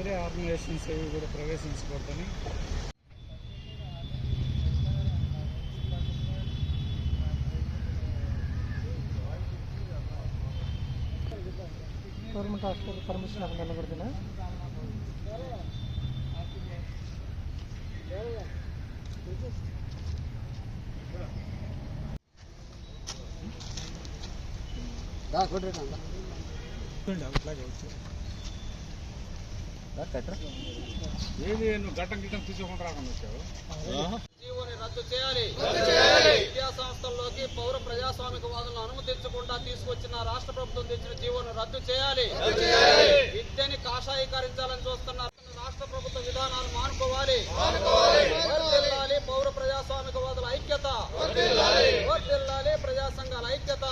వేరే ఆర్గనైజేషన్స్ ఏవి కూడా ప్రవేశించకూడదని గవర్నమెంట్ హాస్పిటల్ పర్మిషన్ అవ్వకుండా కొడుతున్నా అట్లాగే వచ్చావు ఏది నువ్వు ఘట్టం గిట్టం తీసుకోకుండా రాకుండా వచ్చావు. జీవోని రద్దు చేయాలి. విద్యా సంస్థల్లోకి పౌర ప్రజాస్వామికవాదులను అనుమతించకుండా తీసుకొచ్చిన రాష్ట్ర ప్రభుత్వం తెచ్చిన జీవోను రద్దు చేయాలి. విద్యని కాషాయీకరించాలని చూస్తున్న రాష్ట్ర ప్రభుత్వ విధానాలు మానుకోవాలి. వర్ధిల్లాలి పౌర ప్రజాస్వామికవాదుల ఐక్యత, వర్ధిల్లాలి ప్రజా సంఘాల ఐక్యత.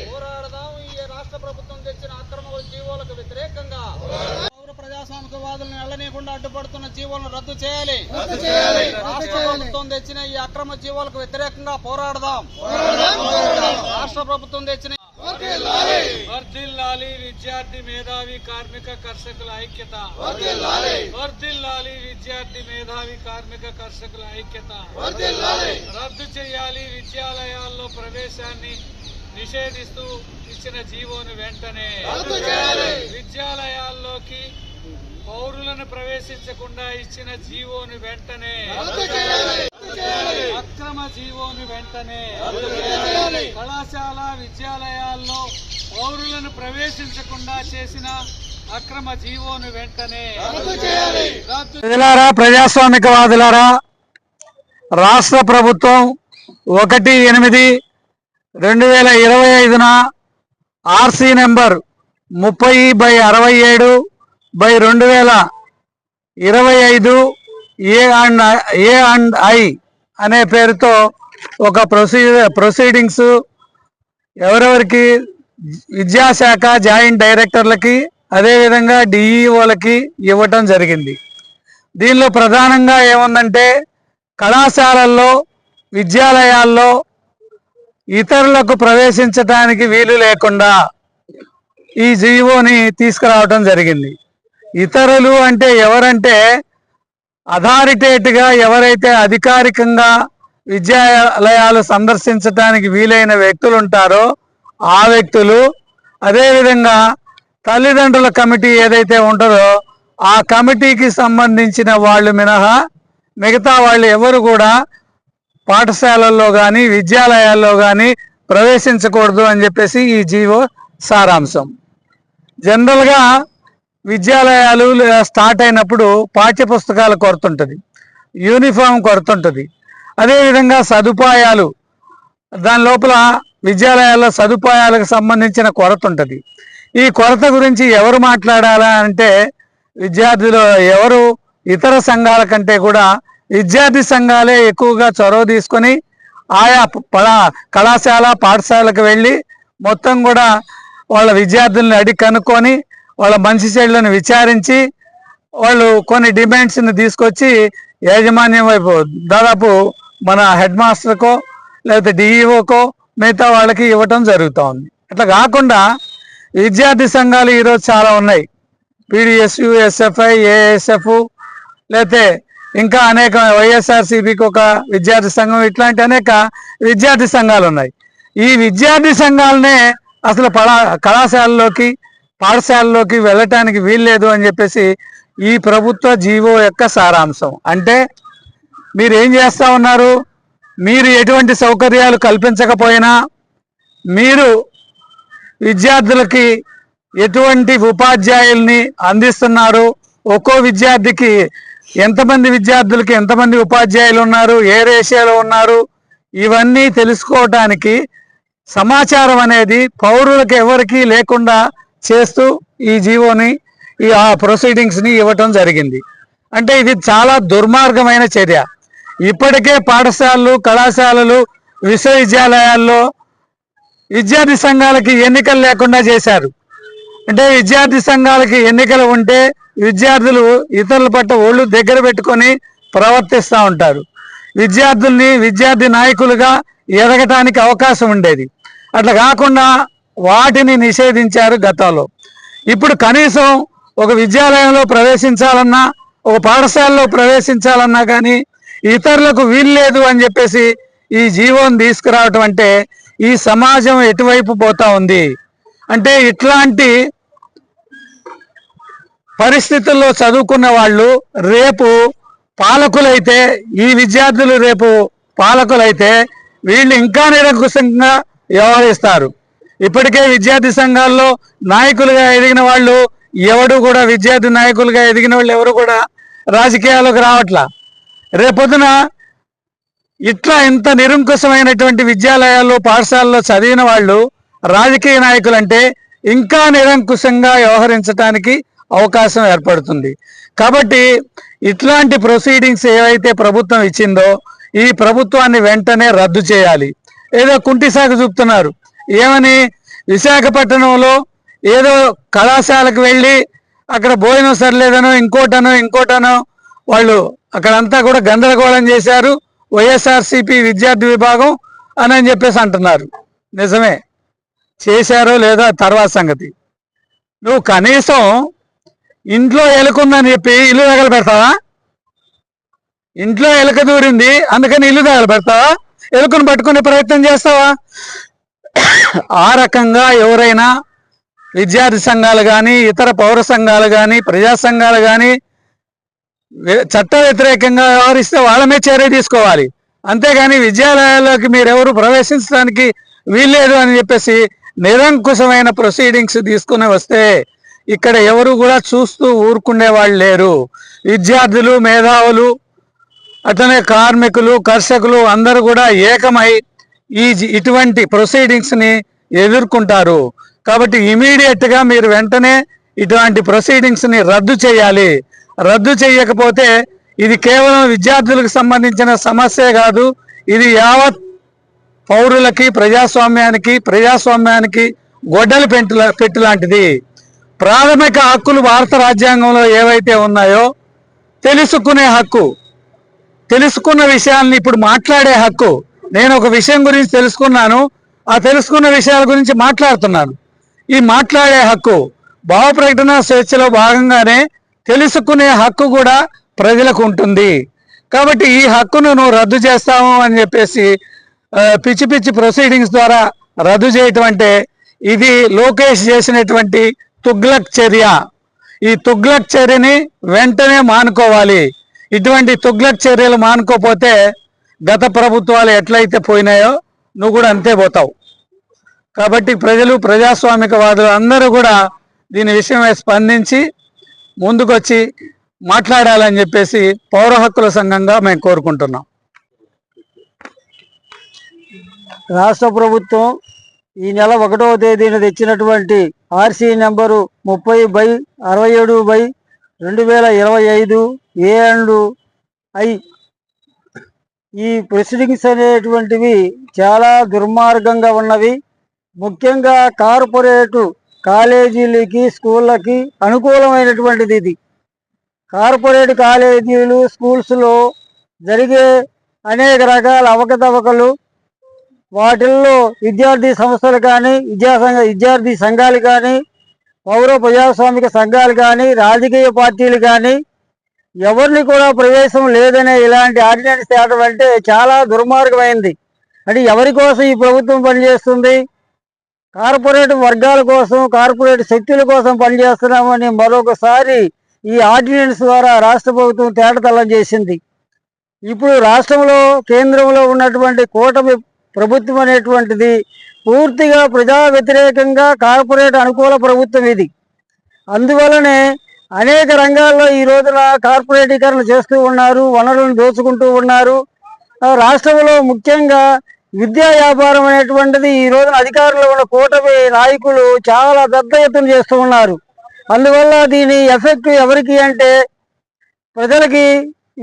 పోరాడదాం ఈ రాష్ట్ర ప్రభుత్వం తెచ్చిన అక్రమ జీవోలకు వ్యతిరేకంగా. పౌర ప్రజాస్వామికవాదులను ఎల్లనీయకుండా అడ్డుపడుతున్న జీవోలను రద్దు చేయాలి. రాష్ట్ర ప్రభుత్వం తెచ్చిన ఈ అక్రమ జీవోలకు వ్యతిరేకంగా పోరాడదాం. రాష్ట్ర ప్రభుత్వం తెచ్చిన వర్ధిల్లాలి విద్యార్థి మేధావి కార్మిక కర్షకుల ఐక్యత, వర్ధిల్లాలి విద్యార్థి మేధావి కార్మిక కర్షకుల ఐక్యత. రద్దు చేయాలి విద్యాలయాల్లో ప్రవేశాన్ని నిషేధిస్తూ ఇచ్చిన జీవోను వెంటనే. విద్యాలయాల్లోకి పౌరులను ప్రవేశించకుండా ఇచ్చిన జీవోను వెంటనే, అక్రమ జీవోను వెంటనే. కళాశాల విద్యాలయాల్లో పౌరులను ప్రవేశించకుండా చేసిన అక్రమ జీవోను వెంటనే. ప్రజాస్వామికవాదులారా, రాష్ట్ర ప్రభుత్వం 1/8/2025 ఆర్సీ నెంబర్ 30/67/2025 A&I అనే పేరుతో ఒక ప్రొసీడింగ్స్ ఎవరెవరికి విద్యాశాఖ జాయింట్ డైరెక్టర్లకి అదేవిధంగా డిఈఓలకి ఇవ్వటం జరిగింది. దీనిలో ప్రధానంగా ఏముందంటే, కళాశాలల్లో విద్యాలయాల్లో ఇతరులకు ప్రవేశించడానికి వీలు లేకుండా ఈ జీవోని తీసుకురావటం జరిగింది. ఇతరులు అంటే ఎవరంటే, అథారిటేట్గా ఎవరైతే అధికారికంగా విద్యాలయాలు సందర్శించడానికి వీలైన వ్యక్తులు ఉంటారో ఆ వ్యక్తులు, అదేవిధంగా తల్లిదండ్రుల కమిటీ ఏదైతే ఉంటుందో ఆ కమిటీకి సంబంధించిన వాళ్ళు మినహా మిగతా వాళ్ళు ఎవరు కూడా పాఠశాలల్లో కానీ విద్యాలయాల్లో కానీ ప్రవేశించకూడదు అని చెప్పేసి ఈ జీవో సారాంశం. జనరల్గా విద్యాలయాలు స్టార్ట్ అయినప్పుడు పాఠ్యపుస్తకాల కొరత ఉంటుంది, యూనిఫామ్ కొరత ఉంటుంది, అదేవిధంగా సదుపాయాలు, దాని లోపల విద్యాలయాల్లో సదుపాయాలకు సంబంధించిన కొరత ఉంటుంది. ఈ కొరత గురించి ఎవరు మాట్లాడాలా అంటే, విద్యార్థులు ఎవరు ఇతర సంఘాల కంటే కూడా విద్యార్థి సంఘాలే ఎక్కువగా చొరవ తీసుకొని ఆయా కళాశాల పాఠశాలకు వెళ్ళి మొత్తం కూడా వాళ్ళ విద్యార్థులను అడిగి కనుక్కొని వాళ్ళ మంచి చెడులను విచారించి వాళ్ళు కొన్ని డిమాండ్స్ని తీసుకొచ్చి యాజమాన్యం వైపు దాదాపు మన హెడ్ మాస్టర్కో లేకపోతే డిఈఓకో మిగతా వాళ్ళకి ఇవ్వటం జరుగుతూ ఉంది. అట్లా కాకుండా విద్యార్థి సంఘాలు ఈరోజు చాలా ఉన్నాయి. పీడిఎస్యు, ఎస్ఎఫ్ఐ, ఏఎస్ఎఫ్, లేకపోతే ఇంకా అనేక వైఎస్ఆర్సీపీకి ఒక విద్యార్థి సంఘం, ఇట్లాంటి అనేక విద్యార్థి సంఘాలు ఉన్నాయి. ఈ విద్యార్థి సంఘాలనే అసలు కళాశాలలోకి పాఠశాలలోకి వెళ్ళటానికి వీల్లేదు అని చెప్పేసి ఈ ప్రభుత్వ జీవో యొక్క సారాంశం. అంటే మీరు ఏం చేస్తూ ఉన్నారు, మీరు ఎటువంటి సౌకర్యాలు కల్పించకపోయినా, మీరు విద్యార్థులకి ఎటువంటి ఉపాధ్యాయుల్ని అందిస్తున్నారు, ఒక్కో విద్యార్థికి ఎంతమంది విద్యార్థులకి ఎంతమంది ఉపాధ్యాయులు ఉన్నారు, ఏ రేషియోలో ఉన్నారు, ఇవన్నీ తెలుసుకోవటానికి సమాచారం అనేది పౌరులకు ఎవరికీ లేకుండా చేస్తూ ఈ జీవోని ఆ ప్రొసీడింగ్స్ని ఇవ్వటం జరిగింది. అంటే ఇది చాలా దుర్మార్గమైన చర్య. ఇప్పటికే పాఠశాలలు, కళాశాలలు, విశ్వవిద్యాలయాల్లో విద్యార్థి సంఘాలకి ఎన్నికలు లేకుండా చేశారు. అంటే విద్యార్థి సంఘాలకి ఎన్నికలు ఉంటే విద్యార్థులు ఇతరుల పట్ల ఒళ్ళు దగ్గర పెట్టుకొని ప్రవర్తిస్తూ ఉంటారు. విద్యార్థుల్ని విద్యార్థి నాయకులుగా ఎదగటానికి అవకాశం ఉండేది. అట్లా కాకుండా వాటిని నిషేధించారు గతంలో. ఇప్పుడు కనీసం ఒక విద్యాలయంలో ప్రవేశించాలన్నా, ఒక పాఠశాలలో ప్రవేశించాలన్నా కానీ ఇతరులకు వీల్లేదు అని చెప్పేసి ఈ జీవోని తీసుకురావటం అంటే ఈ సమాజం ఎటువైపు పోతా ఉంది అంటే, ఇట్లాంటి పరిస్థితుల్లో చదువుకున్న వాళ్ళు రేపు పాలకులైతే, ఈ విద్యార్థులు రేపు పాలకులైతే వీళ్ళు ఇంకా నిరంకుశంగా వ్యవహరిస్తారు. ఇప్పటికే విద్యార్థి సంఘాల్లో నాయకులుగా ఎదిగిన వాళ్ళు ఎవడు కూడా, విద్యార్థి నాయకులుగా ఎదిగిన వాళ్ళు ఎవరు కూడా రాజకీయాల్లోకి రావట్లా. రేపొద్దున ఇట్లా ఇంత నిరంకుశమైనటువంటి విద్యాలయాల్లో, పాఠశాలలో చదివిన వాళ్ళు రాజకీయ నాయకులు అంటే ఇంకా నిరంకుశంగా వ్యవహరించడానికి అవకాశం ఏర్పడుతుంది. కాబట్టి ఇట్లాంటి ప్రొసీడింగ్స్ ఏవైతే ప్రభుత్వం ఇచ్చిందో ఈ ప్రభుత్వాన్ని వెంటనే రద్దు చేయాలి. ఏదో కుంటి సాకు చూపుతున్నారు. ఏమని, విశాఖపట్నంలో ఏదో కళాశాలకు వెళ్ళి అక్కడ భోజనం సరిలేదనో ఇంకోటనో వాళ్ళు అక్కడంతా కూడా గందరగోళం చేశారు వైఎస్ఆర్సీపీ విద్యార్థి విభాగం అని చెప్పేసి అంటున్నారు. నిజమే, చేశారో లేదో తర్వాత సంగతి. నువ్వు కనీసం ఇంట్లో ఎలుకుందని చెప్పి ఇల్లు తగల పెడతావా? ఇంట్లో ఎలుక దూరింది అందుకని ఇల్లు తగల పెడతావా? ఎలుకను పట్టుకునే ప్రయత్నం చేస్తావా? ఆ రకంగా ఎవరైనా విద్యార్థి సంఘాలు కానీ, ఇతర పౌర సంఘాలు కానీ, ప్రజా సంఘాలు కానీ చట్ట వ్యతిరేకంగా వ్యవహరిస్తే వాళ్ళ మీద చర్య తీసుకోవాలి. అంతేగాని విద్యాలయాల్లోకి మీరెవరు ప్రవేశించడానికి వీల్లేదు అని చెప్పేసి నిరంకుశమైన ప్రొసీడింగ్స్ తీసుకుని వస్తే ఇక్కడ ఎవరు కూడా చూస్తూ ఊరుకునే వాళ్ళు లేరు. విద్యార్థులు, మేధావులు, అట్లనే కార్మికులు, కర్షకులు అందరూ కూడా ఏకమై ఇటువంటి ప్రొసీడింగ్స్ని ఎదుర్కొంటారు. కాబట్టి ఇమీడియట్గా మీరు వెంటనే ఇటువంటి ప్రొసీడింగ్స్ని రద్దు చేయాలి. రద్దు చేయకపోతే ఇది కేవలం విద్యార్థులకు సంబంధించిన సమస్యే కాదు, ఇది యావత్ పౌరులకి, ప్రజాస్వామ్యానికి గొడ్డలి పెట్టు లాంటిది. ప్రాథమిక హక్కులు భారత రాజ్యాంగంలో ఏవైతే ఉన్నాయో తెలుసుకునే హక్కు, తెలుసుకున్న విషయాల్ని ఇప్పుడు మాట్లాడే హక్కు. నేను ఒక విషయం గురించి తెలుసుకున్నాను, ఆ తెలుసుకున్న విషయాల గురించి మాట్లాడుతున్నాను. ఈ మాట్లాడే హక్కు, భావ ప్రకటన స్వేచ్ఛలో భాగంగానే తెలుసుకునే హక్కు కూడా ప్రజలకు ఉంటుంది. కాబట్టి ఈ హక్కును నువ్వు రద్దు చేస్తాము అని చెప్పేసి పిచ్చి పిచ్చి ప్రొసీడింగ్స్ ద్వారా రద్దు చేయటం అంటే ఇది లోకేష్ చేసినటువంటి తుగ్లక్ చర్య. ఈ తుగ్లక్ చర్యని వెంటనే మానుకోవాలి. ఇటువంటి తుగ్లక్ చర్యలు మానుకోపోతే గత ప్రభుత్వాలు ఎట్లయితే పోయినాయో నువ్వు కూడా అంతే పోతావు. కాబట్టి ప్రజలు, ప్రజాస్వామికవాదులు అందరూ కూడా దీని విషయమై స్పందించి ముందుకొచ్చి మాట్లాడాలని చెప్పేసి పౌర హక్కుల సంఘంగా మేము కోరుకుంటున్నాం. రాష్ట్ర ప్రభుత్వం ఈ నెల 1వ తేదీన తెచ్చినటువంటి ఆర్సీ నెంబరు 30/67/2025 A&I ఈ ప్రొసీడింగ్స్ అనేటువంటివి చాలా దుర్మార్గంగా ఉన్నవి. ముఖ్యంగా కార్పొరేటు కాలేజీలకి, స్కూళ్ళకి అనుకూలమైనటువంటిది ఇది. కార్పొరేట్ కాలేజీలు, స్కూల్స్లో జరిగే అనేక రకాల అవకతవకలు, వాటిల్లో విద్యార్థి సంస్థలు కానీ, విద్యార్థి సంఘాలు కానీ, పౌర ప్రజాస్వామిక సంఘాలు కానీ, రాజకీయ పార్టీలు కానీ ఎవరిని కూడా ప్రవేశం లేదనే ఇలాంటి ఆర్డినెన్స్ తేవడం అంటే చాలా దుర్మార్గమైంది. అంటే ఎవరి కోసం ఈ ప్రభుత్వం పనిచేస్తుంది? కార్పొరేట్ వర్గాల కోసం, కార్పొరేట్ శక్తుల కోసం పనిచేస్తున్నామని మరొకసారి ఈ ఆర్డినెన్స్ ద్వారా రాష్ట్ర ప్రభుత్వం తేటతెల్లం చేసింది. ఇప్పుడు రాష్ట్రంలో, కేంద్రంలో ఉన్నటువంటి కూటమి ప్రభుత్వం అనేటువంటిది పూర్తిగా ప్రజా వ్యతిరేకంగా కార్పొరేట్ అనుకూల ప్రభుత్వం ఇది. అందువలనే అనేక రంగాల్లో ఈ రోజున కార్పొరేటీకరణ చేస్తూ ఉన్నారు, వనరులను దోచుకుంటూ ఉన్నారు. రాష్ట్రంలో ముఖ్యంగా విద్యా వ్యాపారం అనేటువంటిది ఈ రోజున అధికారంలో ఉన్న కూటమి నాయకులు చాలా పెద్ద ఎత్తున చేస్తూ ఉన్నారు. అందువల్ల దీని ఎఫెక్ట్ ఎవరికి అంటే ప్రజలకి,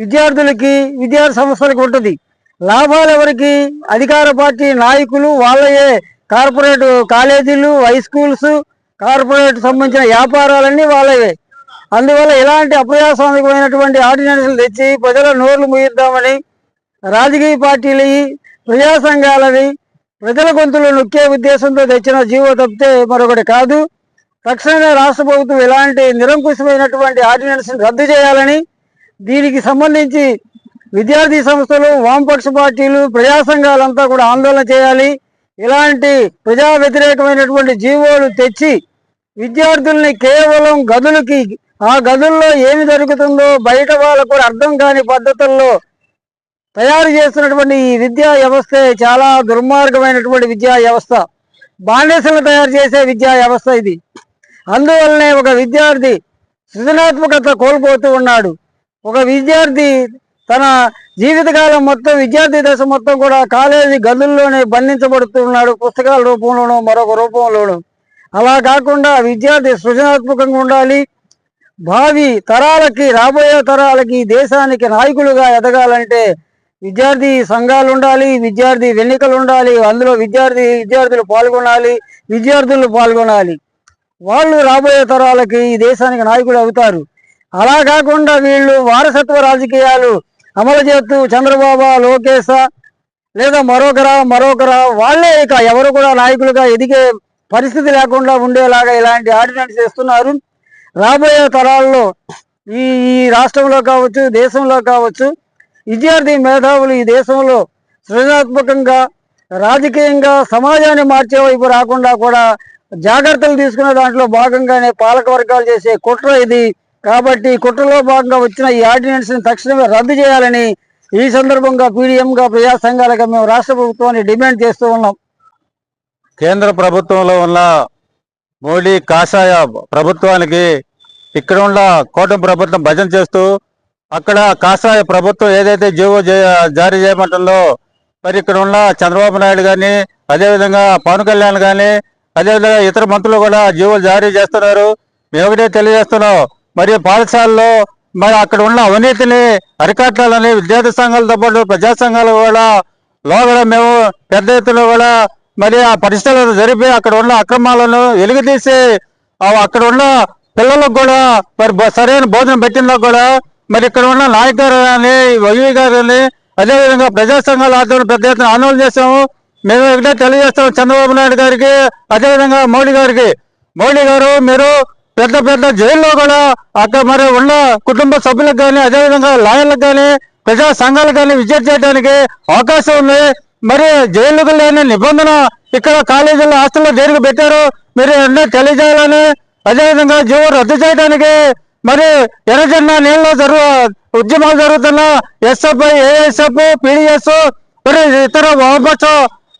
విద్యార్థులకి, విద్యార్థి సంస్థలకు ఉంటుంది. లాభాలు ఎవరికి? అధికార పార్టీ నాయకులు, వాళ్ళయే కార్పొరేట్ కాలేజీలు, హై స్కూల్స్, కార్పొరేట్ సంబంధించిన వ్యాపారాలన్నీ వాళ్ళవే. అందువల్ల ఇలాంటి అప్రజాస్వామికమైనటువంటి ఆర్డినెన్స్లు తెచ్చి ప్రజల నోర్లు ముగిద్దామని రాజకీయ పార్టీలవి, ప్రజా సంఘాలవి ప్రజల గొంతులు నొక్కే ఉద్దేశంతో తెచ్చిన జీవో తప్పితే మరొకటి కాదు. తక్షణమే రాష్ట్ర ప్రభుత్వం ఇలాంటి నిరంకుశమైనటువంటి ఆర్డినెన్స్ రద్దు చేయాలని, దీనికి సంబంధించి విద్యార్థి సంస్థలు, వామపక్ష పార్టీలు, ప్రజా సంఘాలంతా కూడా ఆందోళన చేయాలి. ఇలాంటి ప్రజా వ్యతిరేకమైనటువంటి జీవోలు తెచ్చి విద్యార్థుల్ని కేవలం గదులకి, ఆ గదుల్లో ఏమి జరుగుతుందో బయట వాళ్ళకు కూడా అర్థం కాని పద్ధతుల్లో తయారు చేస్తున్నటువంటి ఈ విద్యా వ్యవస్థే చాలా దుర్మార్గమైనటువంటి విద్యా వ్యవస్థ. బానిసలను తయారు చేసే విద్యా వ్యవస్థ ఇది. అందువల్లనే ఒక విద్యార్థి సృజనాత్మకత కోల్పోతూ ఉన్నాడు. ఒక విద్యార్థి తన జీవితకాలం మొత్తం, విద్యార్థి దశ మొత్తం కూడా కాలేజీ గదుల్లోనే బంధించబడుతున్నాడు, పుస్తకాల రూపంలోనూ మరొక రూపంలోనూ. అలా కాకుండా విద్యార్థి సృజనాత్మకంగా ఉండాలి. భావి తరాలకి, రాబోయే తరాలకి, దేశానికి నాయకులుగా ఎదగాలంటే విద్యార్థి సంఘాలు ఉండాలి, విద్యార్థి ఎన్నికలు ఉండాలి, అందులో విద్యార్థులు పాల్గొనాలి. వాళ్ళు రాబోయే తరాలకి, ఈ దేశానికి నాయకులు అవుతారు. అలా కాకుండా వీళ్ళు వారసత్వ రాజకీయాలు అమలు చేస్తూ చంద్రబాబు, లోకేశ లేదా మరొకరా వాళ్ళే ఇక ఎవరు కూడా నాయకులుగా ఎదిగే పరిస్థితి లేకుండా ఉండేలాగా ఇలాంటి ఆర్డినెన్స్ చేస్తున్నారు. రాబోయే తరాల్లో ఈ రాష్ట్రంలో కావచ్చు, దేశంలో కావచ్చు, విద్యార్థి మేధావులు ఈ దేశంలో సృజనాత్మకంగా, రాజకీయంగా సమాజాన్ని మార్చే వైపు రాకుండా కూడా జాగ్రత్తలు తీసుకునే దాంట్లో భాగంగానే పాలక వర్గాలు చేసే కుట్ర ఇది. కాబట్టి కుట్రలో భాగంగా వచ్చిన ఈ ఆర్డినెన్స్ ని తక్షణమే రద్దు చేయాలని ఈ సందర్భంగా పీడిఎంగా, ప్రజా సంఘాలుగా మేము రాష్ట్ర ప్రభుత్వాన్ని డిమాండ్ చేస్తూ ఉన్నాం. కేంద్ర ప్రభుత్వంలో ఉన్న మోడీ కాషాయ ప్రభుత్వానికి ఇక్కడ ఉన్న కూటమి ప్రభుత్వం భజన చేస్తూ, అక్కడ కాషాయ ప్రభుత్వం ఏదైతే జీవో జారీ చేయమంటుందో, మరి ఇక్కడ ఉన్న చంద్రబాబు నాయుడు కానీ, అదేవిధంగా పవన్ కళ్యాణ్ కానీ, అదేవిధంగా ఇతర మంత్రులు కూడా జీవోలు జారీ చేస్తున్నారు. మేము ఒకటే తెలియజేస్తున్నాం, మరి పాఠశాలలో మరి అక్కడ ఉన్న అవినీతిని అరికట్టాలని విద్యార్థి సంఘాలతో పాటు ప్రజా సంఘాలు కూడా మేము పెద్ద ఎత్తున కూడా మరి ఆ పరిస్థితులను జరిపి అక్కడ ఉన్న అక్రమాలను వెలుగుతీసి అక్కడ ఉన్న పిల్లలకు కూడా మరి సరైన భోజనం పెట్టినా కూడా మరి ఇక్కడ ఉన్న నాయకులు కానీ, వైవి గారు కానీ, అదేవిధంగా ప్రజా సంఘాల ఆధ్వర్యంలో పెద్ద ఎత్తున ఆందోళన చేస్తాము. మేము ఒకటే తెలియజేస్తాము చంద్రబాబు నాయుడు గారికి, అదేవిధంగా మోడీ గారికి. మోడీ గారు, మీరు పెద్ద జైల్లో కూడా అక్కడ మరి ఉన్న కుటుంబ సభ్యులకు కానీ, అదేవిధంగా లాయర్లకు కానీ, ప్రజా సంఘాలకు కానీ విజిట్ చేయడానికి అవకాశం ఉంది. మరి జైలుకు లేని నిబంధన ఇక్కడ కాలేజీల్లో, హాస్టల్లో దేనికి పెట్టారు మీరు ఎన్నో తెలియజేయాలని, అదేవిధంగా జీవో రద్దు చేయడానికి మరి ఎర్రజెండా నీళ్ళలో ఉద్యమాలు జరుగుతున్న ఎస్ఎఫ్ఐ, ఏఎస్ఎఫ్, పీడిఎస్, మరి ఇతర వామపక్ష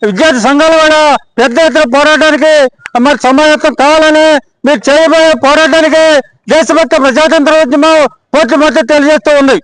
విద్యార్థి సంఘాలు కూడా పెద్ద ఎత్తున పోరాటానికి మరి సమాయత్తం కావాలని, మీరు చేయబోయే పోరాటానికి దేశభక్త ప్రజాతంత్ర ఉద్యమం పూర్తి మద్దతు తెలియజేస్తూ ఉంది.